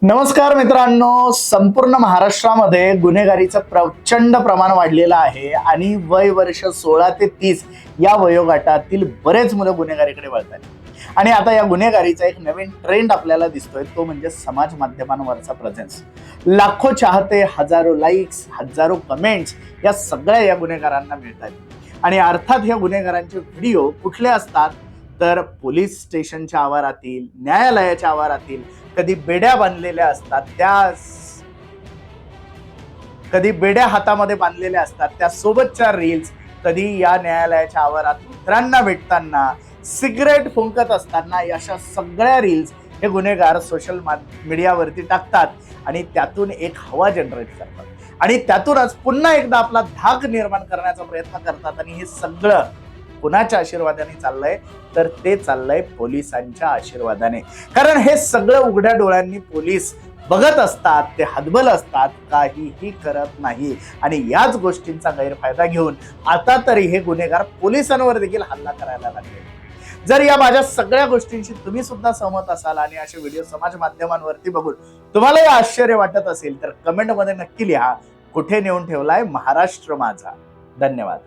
नमस्कार मित्रांनो, संपूर्ण महाराष्ट्रामध्ये गुन्हेगारीचं प्रचंड प्रमाण वाढलेलं आहे आणि वय वर्ष 16 ते 30 या वयोगटातील बरेच मुलं गुन्हेगारीकडे वळतात आणि आता या गुन्हेगारीचा एक नवीन ट्रेंड आपल्याला दिसतोय, तो म्हणजे समाज माध्यमांवरचा प्रेझेन्स. लाखो चाहते, हजारो लाईक्स, हजारो कमेंट्स या सगळ्या या गुन्हेगारांना मिळतात. आणि अर्थात या गुन्हेगारांचे व्हिडिओ कुठले असतात तर पोलीस स्टेशनच्या आवारातील, न्यायालयाच्या आवारातील, कधी बेड्या बांधलेल्या असतात, कधी बेड्या हातामध्ये बांधलेल्या असतात, त्या सोबतच्या रील्स, कधी या न्यायालयाच्या आवारात मित्रांना भेटताना, सिगरेट फुंकत असताना, अशा सगळ्या रील्स हे गुन्हेगार सोशल मीडियावरती टाकतात आणि त्यातून एक हवा जनरेट करतात आणि त्यातूनच पुन्हा एकदा आपला धाक निर्माण करण्याचा प्रयत्न करतात. आणि हे सगळं कुणाच्या आशीर्वादाने चाललंय तर ते चाललंय पोलिसांच्या आशीर्वादाने. कारण हे सगळं उघड्या डोळ्यांनी पोलीस बघत असतात, ते हतबल असतात, काहीही करत नाही. आणि याच गोष्टींचा गैरफायदा घेऊन आता तरी हे गुन्हेगार पोलिसांवर देखील हल्ला करायला लागले. जर या माझ्या सगळ्या गोष्टींशी तुम्ही सुद्धा सहमत असाल आणि असे व्हिडिओ समाज माध्यमांवरती बघून तुम्हाला हे आश्चर्य वाटत असेल तर कमेंटमध्ये नक्की लिहा, कुठे नेऊन ठेवलाय महाराष्ट्र माझा. धन्यवाद.